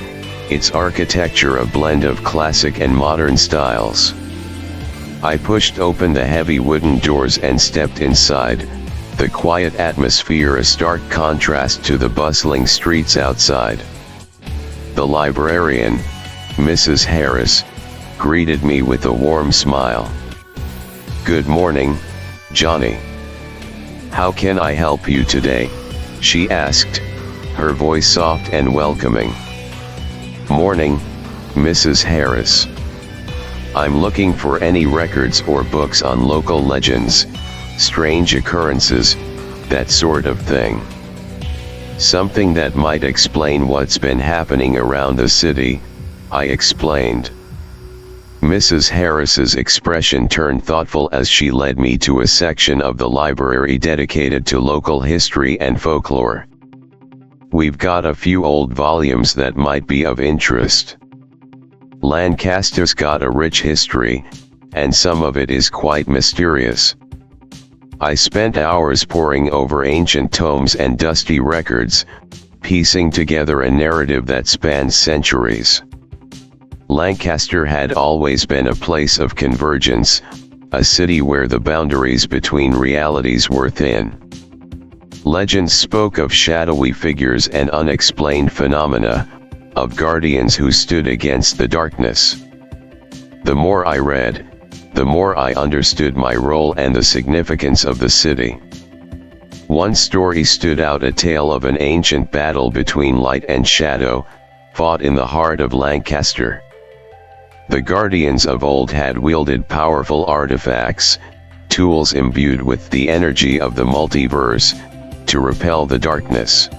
its architecture a blend of classic and modern styles. I pushed open the heavy wooden doors and stepped inside, the quiet atmosphere a stark contrast to the bustling streets outside. The librarian, Mrs. Harris, greeted me with a warm smile. "Good morning, Johnny. How can I help you today?" she asked, her voice soft and welcoming. "Morning, Mrs. Harris. I'm looking for any records or books on local legends, strange occurrences, that sort of thing. Something that might explain what's been happening around the city," I explained. Mrs. Harris's expression turned thoughtful as she led me to a section of the library dedicated to local history and folklore. "We've got a few old volumes that might be of interest. Lancaster's got a rich history, and some of it is quite mysterious." I spent hours poring over ancient tomes and dusty records, piecing together a narrative that spans centuries. Lancaster had always been a place of convergence, a city where the boundaries between realities were thin. Legends spoke of shadowy figures and unexplained phenomena, of guardians who stood against the darkness. The more I read, the more I understood my role and the significance of the city. One story stood out, a tale of an ancient battle between light and shadow, fought in the heart of Lancaster. The guardians of old had wielded powerful artifacts, tools imbued with the energy of the multiverse, to repel the darkness.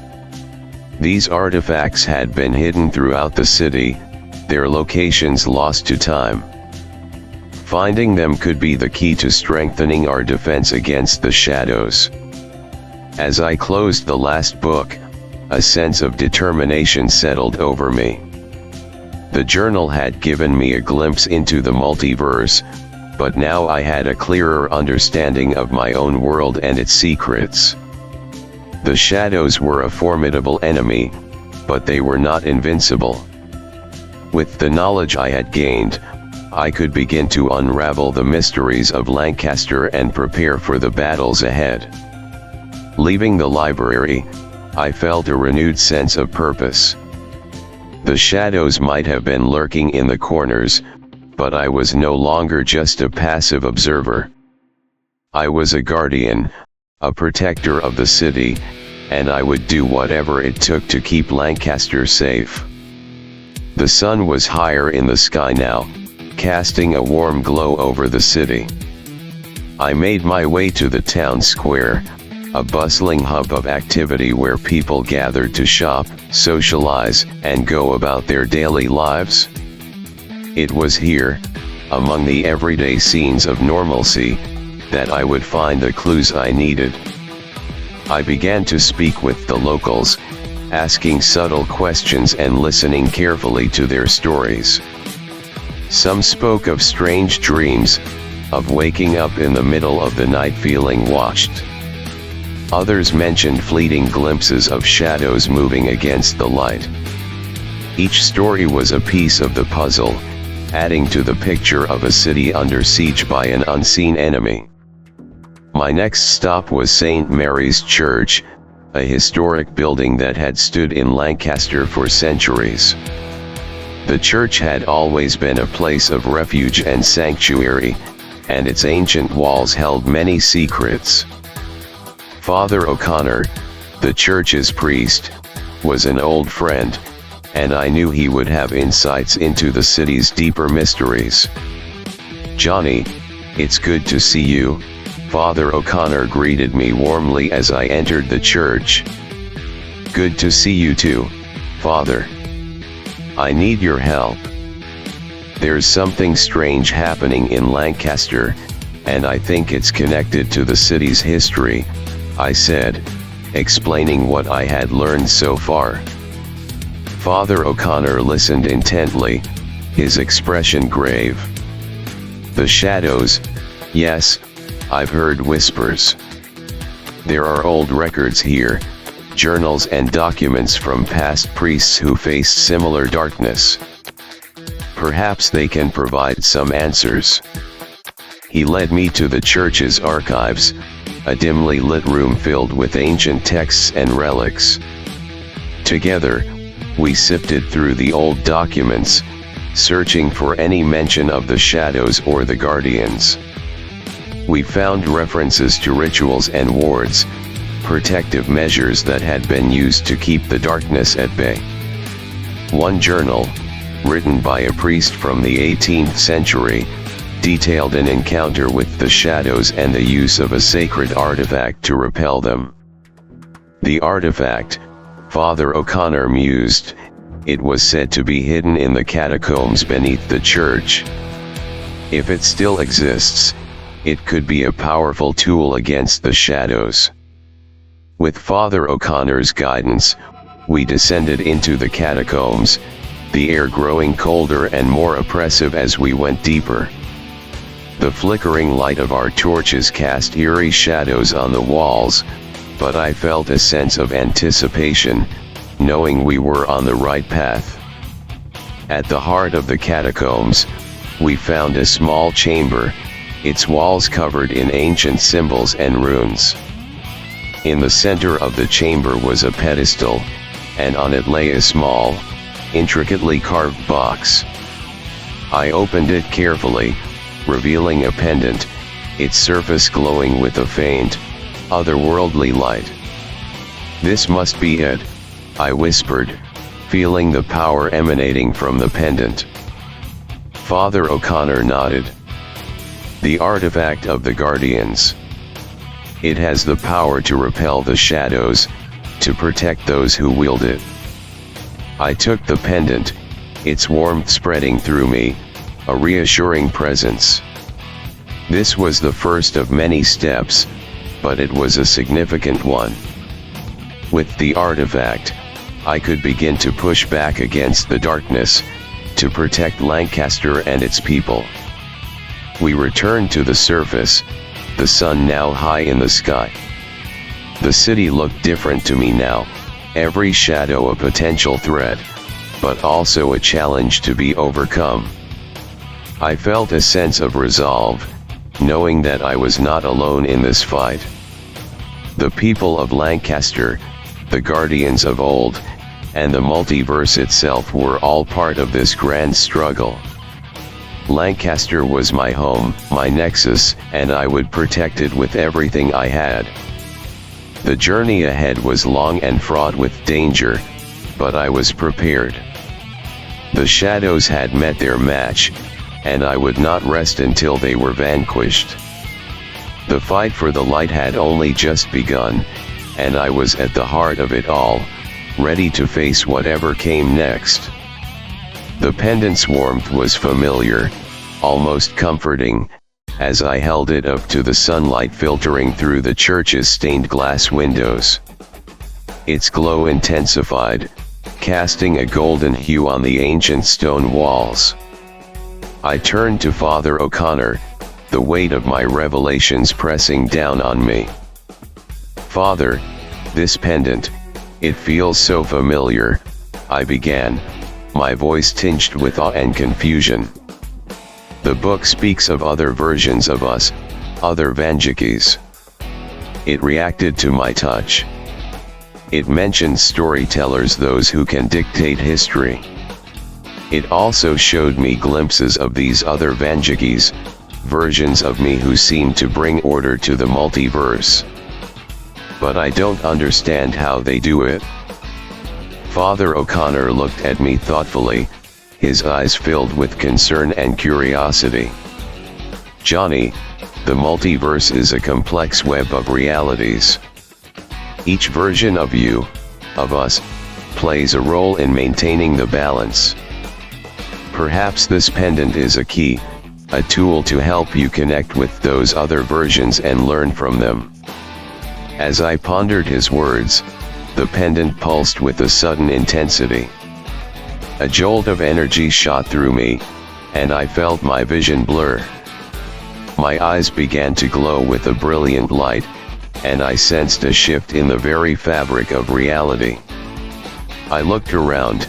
These artifacts had been hidden throughout the city, their locations lost to time. Finding them could be the key to strengthening our defense against the shadows. As I closed the last book, a sense of determination settled over me. The journal had given me a glimpse into the multiverse, but now I had a clearer understanding of my own world and its secrets. The shadows were a formidable enemy, but they were not invincible. With the knowledge I had gained, I could begin to unravel the mysteries of Lancaster and prepare for the battles ahead. Leaving the library, I felt a renewed sense of purpose. The shadows might have been lurking in the corners, but I was no longer just a passive observer. I was a guardian, a protector of the city, and I would do whatever it took to keep Lancaster safe. The sun was higher in the sky now, casting a warm glow over the city. I made my way to the town square, a bustling hub of activity where people gathered to shop, socialize, and go about their daily lives. It was here, among the everyday scenes of normalcy, that I would find the clues I needed. I began to speak with the locals, asking subtle questions and listening carefully to their stories. Some spoke of strange dreams, of waking up in the middle of the night feeling watched. Others mentioned fleeting glimpses of shadows moving against the light. Each story was a piece of the puzzle, adding to the picture of a city under siege by an unseen enemy. My next stop was St. Mary's Church, a historic building that had stood in Lancaster for centuries. The church had always been a place of refuge and sanctuary, and its ancient walls held many secrets. Father O'Connor, the church's priest, was an old friend, and I knew he would have insights into the city's deeper mysteries. "Johnny, it's good to see you," Father O'Connor greeted me warmly as I entered the church. "Good to see you too, Father. I need your help. There's something strange happening in Lancaster, and I think it's connected to the city's history," I said, explaining what I had learned so far. Father O'Connor listened intently, his expression grave. "The shadows, yes, I've heard whispers. There are old records here, journals and documents from past priests who faced similar darkness. Perhaps they can provide some answers." He led me to the church's archives, a dimly lit room filled with ancient texts and relics. Together, we sifted through the old documents, searching for any mention of the shadows or the guardians. We found references to rituals and wards, protective measures that had been used to keep the darkness at bay. One journal, written by a priest from the 18th century, detailed an encounter with the shadows and the use of a sacred artifact to repel them. The artifact, Father O'Connor mused, it was said to be hidden in the catacombs beneath the church. If it still exists, it could be a powerful tool against the shadows. With Father O'Connor's guidance, we descended into the catacombs, the air growing colder and more oppressive as we went deeper. The flickering light of our torches cast eerie shadows on the walls, but I felt a sense of anticipation, knowing we were on the right path. At the heart of the catacombs, we found a small chamber, its walls covered in ancient symbols and runes. In the center of the chamber was a pedestal, and on it lay a small, intricately carved box. I opened it carefully, revealing a pendant, its surface glowing with a faint, otherworldly light. "This must be it," I whispered, feeling the power emanating from the pendant. Father O'Connor nodded. "The artifact of the Guardians. It has the power to repel the shadows, to protect those who wield it." I took the pendant, its warmth spreading through me, a reassuring presence. This was the first of many steps, but it was a significant one. With the artifact, I could begin to push back against the darkness, to protect Lancaster and its people. We returned to the surface, the sun now high in the sky. The city looked different to me now, every shadow a potential threat, but also a challenge to be overcome. I felt a sense of resolve, knowing that I was not alone in this fight. The people of Lancaster, the guardians of old, and the multiverse itself were all part of this grand struggle. Lancaster was my home, my nexus, and I would protect it with everything I had. The journey ahead was long and fraught with danger, but I was prepared. The shadows had met their match, and I would not rest until they were vanquished. The fight for the light had only just begun, and I was at the heart of it all, ready to face whatever came next. The pendant's warmth was familiar, almost comforting, as I held it up to the sunlight filtering through the church's stained glass windows. Its glow intensified, casting a golden hue on the ancient stone walls. I turned to Father O'Connor, the weight of my revelations pressing down on me. "Father, this pendant, it feels so familiar," I began, my voice tinged with awe and confusion. "The book speaks of other versions of us, other Vanjikis." It reacted to my touch. It mentions storytellers, those who can dictate history. It also showed me glimpses of these other Vanjikis, versions of me who seem to bring order to the multiverse. But I don't understand how they do it. Father O'Connor looked at me thoughtfully, his eyes filled with concern and curiosity. "Johnny, the multiverse is a complex web of realities. Each version of you, of us, plays a role in maintaining the balance. Perhaps this pendant is a key, a tool to help you connect with those other versions and learn from them." As I pondered his words, the pendant pulsed with a sudden intensity. A jolt of energy shot through me, and I felt my vision blur. My eyes began to glow with a brilliant light, and I sensed a shift in the very fabric of reality. I looked around,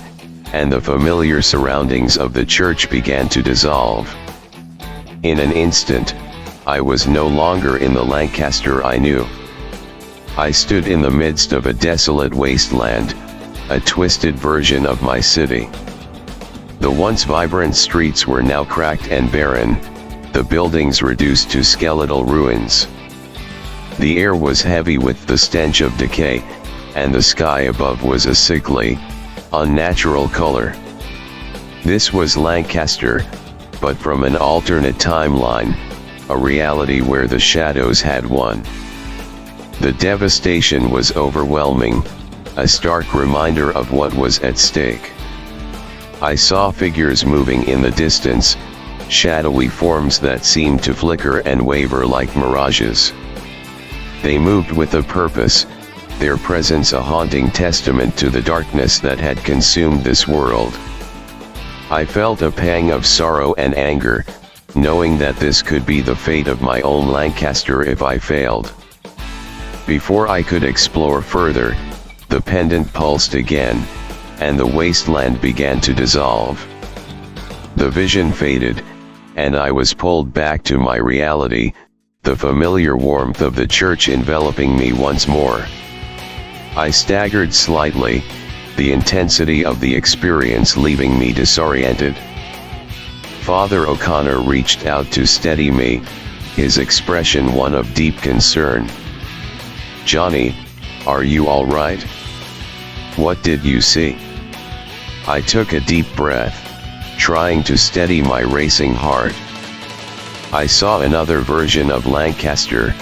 and the familiar surroundings of the church began to dissolve. In an instant, I was no longer in the Lancaster I knew. I stood in the midst of a desolate wasteland, a twisted version of my city. The once vibrant streets were now cracked and barren, the buildings reduced to skeletal ruins. The air was heavy with the stench of decay, and the sky above was a sickly, unnatural color. This was Lancaster, but from an alternate timeline, a reality where the shadows had won. The devastation was overwhelming, a stark reminder of what was at stake. I saw figures moving in the distance, shadowy forms that seemed to flicker and waver like mirages. They moved with a purpose, their presence a haunting testament to the darkness that had consumed this world. I felt a pang of sorrow and anger, knowing that this could be the fate of my own Lancaster if I failed. Before I could explore further, the pendant pulsed again, and the wasteland began to dissolve. The vision faded, and I was pulled back to my reality, the familiar warmth of the church enveloping me once more. I staggered slightly, the intensity of the experience leaving me disoriented. Father O'Connor reached out to steady me, his expression one of deep concern. "Johnny, are you all right? What did you see?" I took a deep breath, trying to steady my racing heart. I saw another version of Lancaster,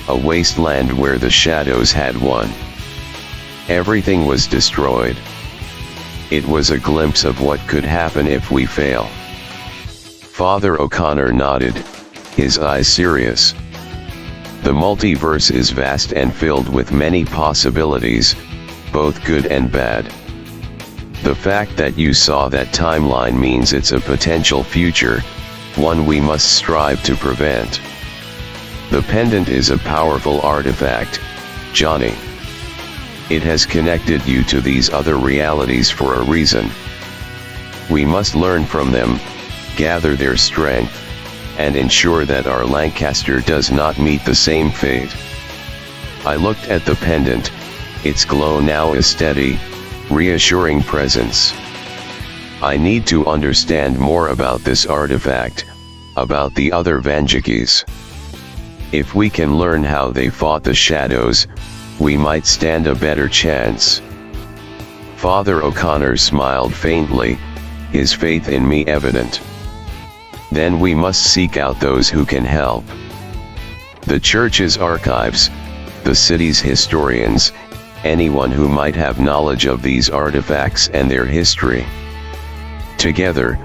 a wasteland where the shadows had won. Everything was destroyed. It was a glimpse of what could happen if we fail. Father O'Connor nodded, his eyes serious. "The multiverse is vast and filled with many possibilities, both good and bad. The fact that you saw that timeline means it's a potential future, one we must strive to prevent. The pendant is a powerful artifact, Johnny. It has connected you to these other realities for a reason. We must learn from them, gather their strength, and ensure that our Lancaster does not meet the same fate." I looked at the pendant, its glow now a steady, reassuring presence. I need to understand more about this artifact, about the other Vanjikis. If we can learn how they fought the shadows, we might stand a better chance. Father O'Connor smiled faintly, his faith in me evident. "Then we must seek out those who can help. The church's archives, the city's historians, anyone who might have knowledge of these artifacts and their history. Together,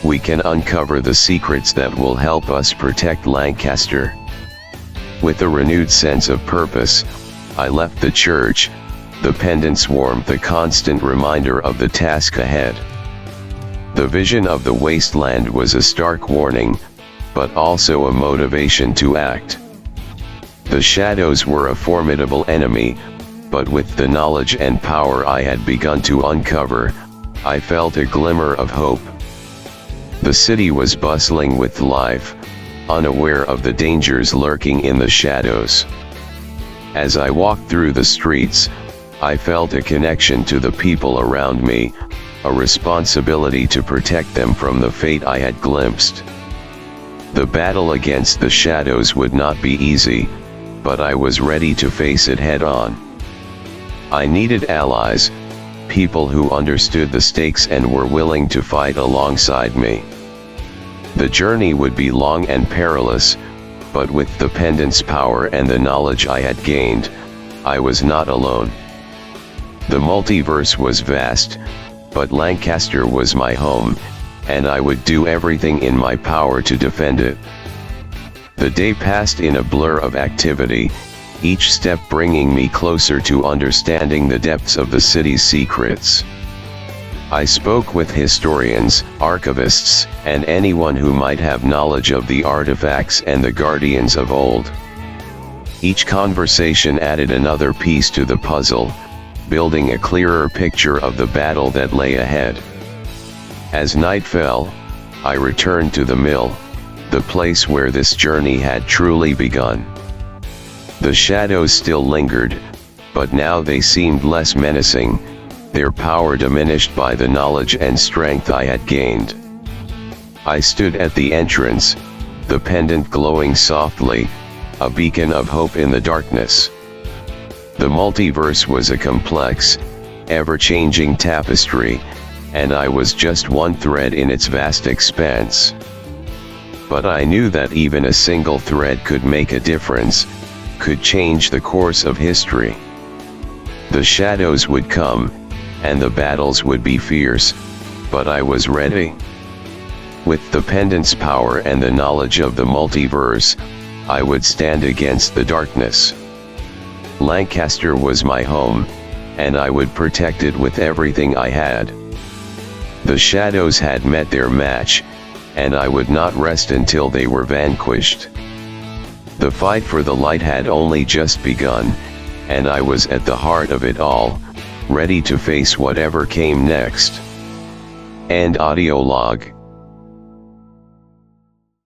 we can uncover the secrets that will help us protect Lancaster." With a renewed sense of purpose, I left the church, the pendant's warmth a constant reminder of the task ahead. The vision of the wasteland was a stark warning, but also a motivation to act. The shadows were a formidable enemy, but with the knowledge and power I had begun to uncover, I felt a glimmer of hope. The city was bustling with life, unaware of the dangers lurking in the shadows. As I walked through the streets, I felt a connection to the people around me, a responsibility to protect them from the fate I had glimpsed. The battle against the shadows would not be easy, but I was ready to face it head on. I needed allies, people who understood the stakes and were willing to fight alongside me. The journey would be long and perilous, but with the pendant's power and the knowledge I had gained, I was not alone. The multiverse was vast, but Lancaster was my home, and I would do everything in my power to defend it. The day passed in a blur of activity, each step bringing me closer to understanding the depths of the city's secrets. I spoke with historians, archivists, and anyone who might have knowledge of the artifacts and the guardians of old. Each conversation added another piece to the puzzle, building a clearer picture of the battle that lay ahead. As night fell, I returned to the mill, the place where this journey had truly begun. The shadows still lingered, but now they seemed less menacing, their power diminished by the knowledge and strength I had gained. I stood at the entrance, the pendant glowing softly, a beacon of hope in the darkness. The multiverse was a complex, ever-changing tapestry, and I was just one thread in its vast expanse. But I knew that even a single thread could make a difference, could change the course of history. The shadows would come, and the battles would be fierce, but I was ready. With the pendant's power and the knowledge of the multiverse, I would stand against the darkness. Lancaster was my home, and I would protect it with everything I had. The shadows had met their match, and I would not rest until they were vanquished. The fight for the light had only just begun, and I was at the heart of it all, ready to face whatever came next. End audio log.